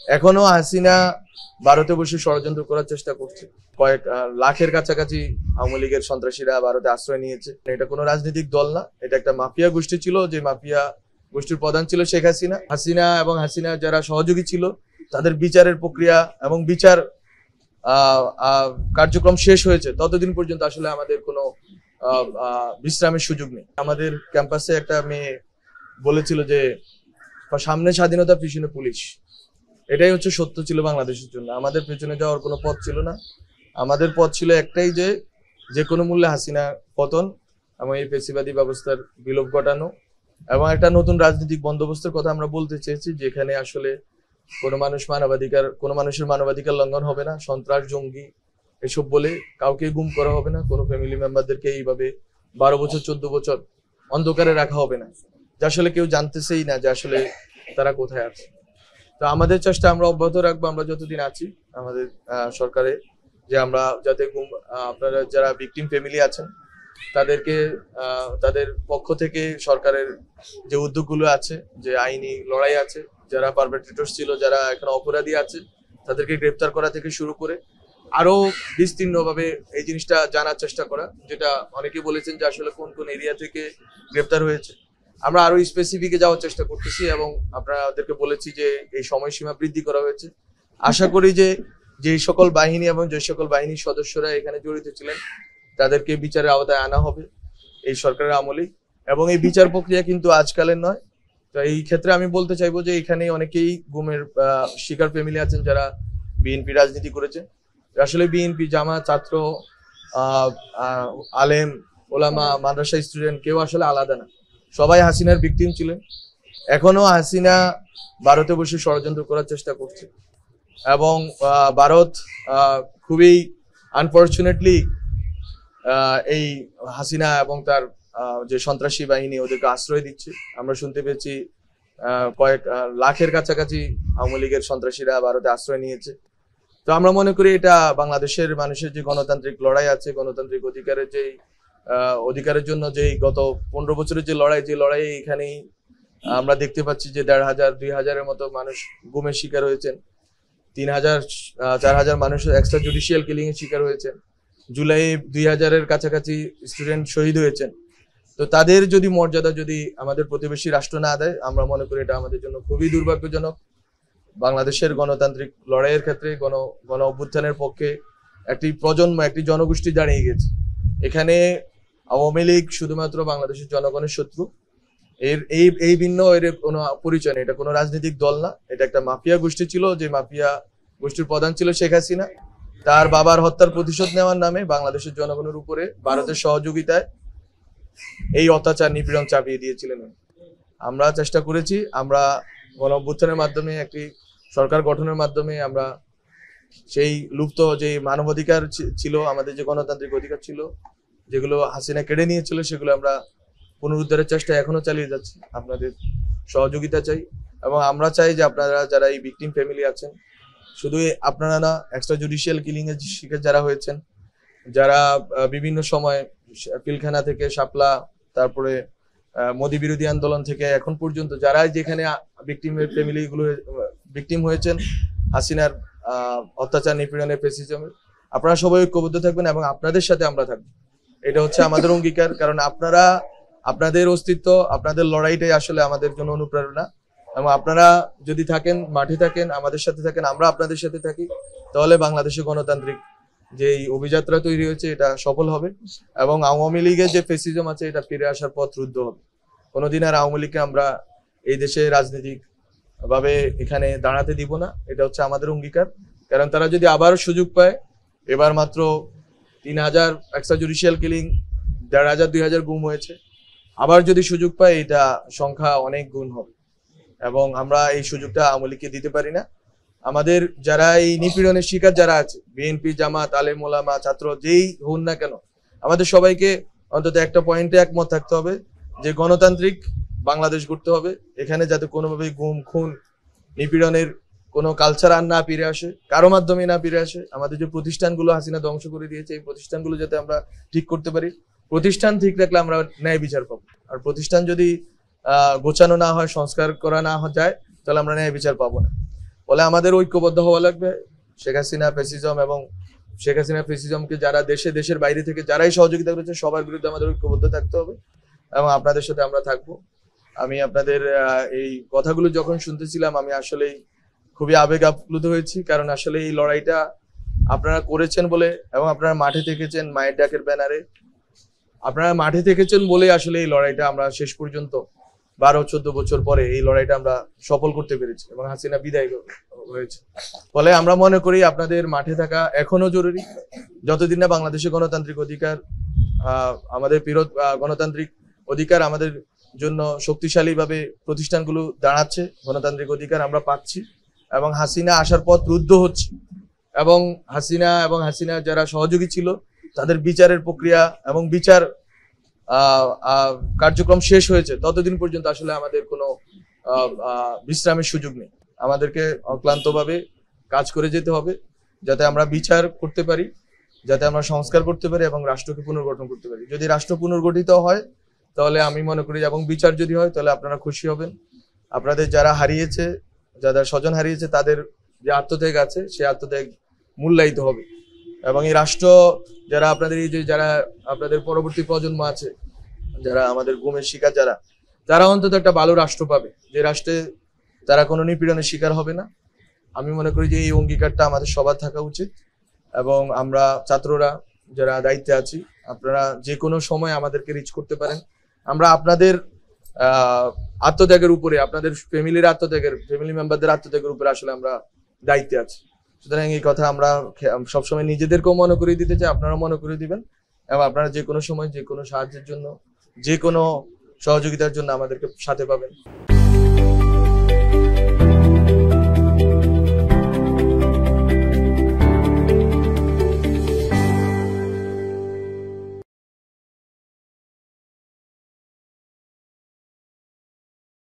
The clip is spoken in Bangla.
এখনো হাসিনা ভারতে বসে ষড়যন্ত্র করার চেষ্টা করছে। কয়েক লাখের কাছাকাছি আওয়ামী লীগের সন্ত্রাসীরা ভারতে আশ্রয় নিয়েছে। এটা কোনো রাজনৈতিক দল না, এটা একটা মাফিয়া গোষ্ঠী ছিল। যে মাফিয়া গোষ্ঠীর প্রধান ছিল শেখ হাসিনা। এবং হাসিনা যারা সহযোগী ছিল তাদের বিচারের প্রক্রিয়া এবং বিচার কার্যক্রম শেষ হয়েছে ততদিন পর্যন্ত আসলে আমাদের কোনো বিশ্রামের সুযোগ নেই। আমাদের ক্যাম্পাসে একটা মেয়ে বলেছিল যে সামনে স্বাধীনতা, পিছনে পুলিশ। এটাই হচ্ছে সত্য ছিল বাংলাদেশের জন্য। আমাদের পেছনে যাওয়ার কোনো পথ ছিল না। আমাদের পথ ছিল একটাই, যে কোনো মূল্যে হাসিনা পতন এবং এই ফ্যাসিবাদী ব্যবস্থার বিলোপ ঘটানো এবং একটা নতুন রাজনৈতিক বন্দোবস্তের কথা আমরা বলতে চেয়েছি, যেখানে আসলে কোনো মানুষের মানবাধিকার লঙ্ঘন হবে না, সন্ত্রাস, জঙ্গি এসব বলে কাউকে গুম করা হবে না, কোনো ফ্যামিলি মেম্বারদেরকে এইভাবে 12 বছর 14 বছর অন্ধকারে রাখা হবে না, যে আসলে কেউ জানতেছেই না যে আসলে তারা কোথায় আছে। তো আমাদের চেষ্টা আমরা অব্যাহত রাখবো, আমরা যতদিন আছি আমাদের সরকারে, যে আমরা যাতে আপনারা যারা ভিকটিম ফ্যামিলি আছেন তাদেরকে তাদের পক্ষ থেকে সরকারের যে উদ্যোগগুলো আছে, যে আইনি লড়াই আছে, যারা পারপেট্রেটর ছিল, যারা এখন অপরাধী আছে তাদেরকে গ্রেপ্তার করা থেকে শুরু করে আরো বিস্তীর্ণভাবে এই জিনিসটা জানার চেষ্টা করা, যেটা অনেকে বলেছেন যে আসলে কোন কোন এরিয়া থেকে গ্রেপ্তার হয়েছে। আমরা আরো স্পেসিফিকে যাওয়ার চেষ্টা করতেছি এবং আপনাদেরকে বলেছি যে এই সময়সীমা বৃদ্ধি করা হয়েছে। আশা করি যে সকল বাহিনী এবং যে সকল বাহিনীর সদস্যরা এখানে জড়িত ছিলেন তাদেরকে বিচারের আওতায় আনা হবে এই সরকারের আমলেই। এবং এই বিচার প্রক্রিয়া কিন্তু আজকালের নয়। তো এই ক্ষেত্রে আমি বলতে চাইবো যে এখানে অনেকেই গুমের শিকার ফ্যামিলি আছেন যারা বিএনপি রাজনীতি করেছে। আসলে বিএনপি, জামাত, ছাত্র, আলেম, ওলামা, মাদ্রাসা স্টুডেন্ট কেউ আসলে আলাদা না, সবাই হাসিনার ভিকটিম ছিলেন। এখনো হাসিনা ভারতে বসে ষড়যন্ত্র করার চেষ্টা করছে এবং ভারত খুবই আনফরচুনেটলি এই হাসিনা এবং তার যে সন্ত্রাসী বাহিনী ওদেরকে আশ্রয় দিচ্ছে। আমরা শুনতে পেয়েছি কয়েক লাখের কাছাকাছি আওয়ামী লীগের সন্ত্রাসীরা ভারতে আশ্রয় নিয়েছে। তো আমরা মনে করি এটা বাংলাদেশের মানুষের যে গণতান্ত্রিক লড়াই আছে, গণতান্ত্রিক অধিকারের জন্য যে গত 15 বছরের যে লড়াই এখানেই আমরা দেখতে পাচ্ছি যে 1,500 2,000-এর মতো মানুষ গুমের শিকার হয়েছেন, 3,000-4,000 মানুষ এক্সট্রা জুডিশিয়াল কিলিং এর শিকার হয়েছেন, জুলাই 2,000-এর কাছাকাছি স্টুডেন্ট শহীদ হয়েছেন। তো তাদের যদি মর্যাদা আমাদের প্রতিবেশী রাষ্ট্র না দেয়, আমরা মনে করি এটা আমাদের জন্য খুবই দুর্ভাগ্যজনক। বাংলাদেশের গণতান্ত্রিক লড়াইয়ের ক্ষেত্রে গণ অভ্যুত্থানের পক্ষে একটি প্রজন্ম, একটি জনগোষ্ঠী দাঁড়িয়ে গেছে। এখানে আওয়ামী লীগ শুধুমাত্র বাংলাদেশের জনগণের শত্রু। এই ভিন্ন এর কোনো পরিচয় নেই। এটা কোনো রাজনৈতিক দল না, এটা একটা মাফিয়া গোষ্ঠী ছিল। যে মাফিয়া গোষ্ঠীর প্রধান ছিল শেখ হাসিনা। তার বাবার হত্যার প্রতিশোধ নেওয়ার নামে বাংলাদেশের জনগণের উপরে ভারতের সহযোগিতায় এই অত্যাচার, নিপীড়ন চাপিয়ে দিয়েছিলেন। আমরা চেষ্টা করেছি, আমরা গণ অভ্যুত্থানের মাধ্যমে একটি সরকার গঠনের মাধ্যমে আমরা সেই লুপ্ত যে মানবাধিকার ছিল, আমাদের যে গণতান্ত্রিক অধিকার ছিল, যেগুলো হাসিনা কেড়ে নিয়েছিল, সেগুলো আমরা পুনরুদ্ধারের চেষ্টা এখনো চালিয়ে যাচ্ছি। আপনাদের সহযোগিতা চাই এবং আমরা চাই যে আপনারা যারা এই ভিকটিম ফ্যামিলি আছেন, শুধু আপনারা না, এক্সট্রা জুডিশিয়াল কিলিং এর শিকার যারা হয়েছেন, যারা বিভিন্ন সময় পিলখানা থেকে শাপলা, তারপরে মোদী বিরোধী আন্দোলন থেকে এখন পর্যন্ত যারা যেখানে ভিকটিম হয়েছেন হাসিনার অত্যাচার, নিপীড়নের, ফ্যাসিজমের, আপনারা সবাই ঐক্যবদ্ধ থাকবেন এবং আপনাদের সাথে আমরা থাকবো। এটা হচ্ছে আমাদের অঙ্গীকার। কারণ আপনাদের অস্তিত্ব, আপনাদের লড়াইটাই আসলে আমাদের জন্য অনুপ্রেরণা। এবং আপনারা যদি থাকেন, মাঠে থাকেন, আমাদের সাথে থাকেন, আমরা আপনাদের সাথে থাকি, তাহলে বাংলাদেশে গণতান্ত্রিক যে অভিযাত্রা তৈরি হয়েছে এটা সফল হবে এবং আওয়ামী লীগের যে ফ্যাসিজম আছে এটা ফিরে আসার পথ রুদ্ধ হবে। কোনোদিন আর আওয়ামী লীগকে আমরা এই দেশে রাজনৈতিক ভাবে এখানে দাঁড়াতে দিব না। এটা হচ্ছে আমাদের অঙ্গীকার। কারণ তারা যদি আবার সুযোগ পায়, এবার মাত্র 3,000 এক্সট্রা জুডিশিয়াল কিলিং, 1,500 2,000 গুম হয়েছে, আবার যদি সুযোগ পায় এটা সংখ্যা অনেক গুণ হবে এবং আমরা এই সুযোগটা আওয়ামী লীগকে দিতে পারি না। আমাদের যারা এই নিপীড়নের শিকার যারা আছে, বিএনপি, জামাত, আলেম, ওলামা, ছাত্র, যেই হন না কেন, আমাদের সবাইকে অন্তত একটা পয়েন্টে একমত থাকতে হবে যে গণতান্ত্রিক বাংলাদেশ গড়তে হবে। এখানে যাতে কোনোভাবেই গুম, খুন, নিপীড়নের কোনো কালচার আর না ফিরে আসে, কারো মাধ্যমে না ফিরে আসে। আমাদের যে প্রতিষ্ঠানগুলো হাসিনা ধ্বংস করে দিয়েছে, এই প্রতিষ্ঠানগুলো যাতে আমরা ঠিক করতে পারি। প্রতিষ্ঠান ঠিক রাখলে আমরা ন্যায় বিচার পাবো। আর প্রতিষ্ঠান যদি গোছানো না হয়, সংস্কার করা না যায়, তাহলে আমরা ন্যায় বিচার পাবো না। ফলে আমাদের ঐক্যবদ্ধ হওয়া লাগবে। শেখ হাসিনা ফ্যাসিজম এবং শেখ হাসিনা ফ্যাসিজমকে যারা দেশের বাইরে থেকে যারাই সহযোগিতা করেছে সবার বিরুদ্ধে আমাদের ঐক্যবদ্ধ থাকতে হবে এবং আপনাদের সাথে আমরা থাকবো। আমি আপনাদের এই কথাগুলো যখন শুনতেছিলাম আমি আসলেই খুবই আবেগ আপ্লুত হয়েছি, কারণ আসলে এই লড়াইটা আপনারা করেছেন বলে এবং আপনারা মাঠে থেকেছেন মায়ের ডাকের ব্যানারে, আপনারা মাঠে থেকেছেন বলে আসলে এই লড়াইটা আমরা শেষ পর্যন্ত 12-14 বছর পরে এই লড়াইটা আমরা সফল করতে পেরেছি এবং হাসিনা বিদায় হয়েছে। ফলে আমরা মনে করি আপনাদের মাঠে থাকা এখনো জরুরি। যতদিন না বাংলাদেশে গণতান্ত্রিক অধিকার আমাদের গণতান্ত্রিক অধিকার আমাদের জন্য শক্তিশালীভাবে প্রতিষ্ঠানগুলো দাঁড়াচ্ছে, গণতান্ত্রিক অধিকার আমরা পাচ্ছি এবং হাসিনা আসার পথ রুদ্ধ হচ্ছে এবং হাসিনা যারা সহযোগী ছিল তাদের বিচারের প্রক্রিয়া এবং বিচার কার্যক্রম শেষ হয়েছে, ততদিন পর্যন্ত আসলে আমাদের কোনো বিশ্রামের সুযোগ নেই। আমাদেরকে অক্লান্তভাবে কাজ করে যেতে হবে যাতে আমরা বিচার করতে পারি, যাতে আমরা সংস্কার করতে পারি এবং রাষ্ট্রকে পুনর্গঠন করতে পারি। যদি রাষ্ট্র পুনর্গঠিত হয় তাহলে আমি মনে করি এবং বিচার যদি হয় তাহলে আপনারা খুশি হবেন। আপনাদের যারা হারিয়েছে, যারা স্বজন হারিয়েছে তাদের যে আত্মত্যাগ আছে সেই আত্মত্যাগ মূল্যায়িত হবে এবং এই রাষ্ট্র যারা আপনাদের এই যে যারা আপনাদের পরবর্তী প্রজন্ম আছে, যারা আমাদের গুমের শিকার তারা অন্তত একটা ভালো রাষ্ট্র পাবে, যে রাষ্ট্রে তারা কোনো নিপীড়নের শিকার হবে না। আমি মনে করি যে এই অঙ্গীকারটা আমাদের সবার থাকা উচিত এবং আমরা ছাত্ররা যারা দায়িত্বে আছি আপনারা যে কোনো সময় আমাদেরকে রিচ করতে পারেন। আমরা আপনাদের আত্মত্যাগের উপরে, আপনাদের ফ্যামিলি মেম্বারদের আত্মত্যাগের উপরে আসলে আমরা দায়িত্বে আছি। সুতরাং এই কথা আমরা সবসময় নিজেদেরকেও মনে করিয়ে দিতে চাই, আপনারাও মনে করিয়ে দিবেন এবং আপনারা যে কোনো সময় যে কোনো সাহায্যের জন্য, যে কোনো সহযোগিতার জন্য আমাদেরকে সাথে পাবেন।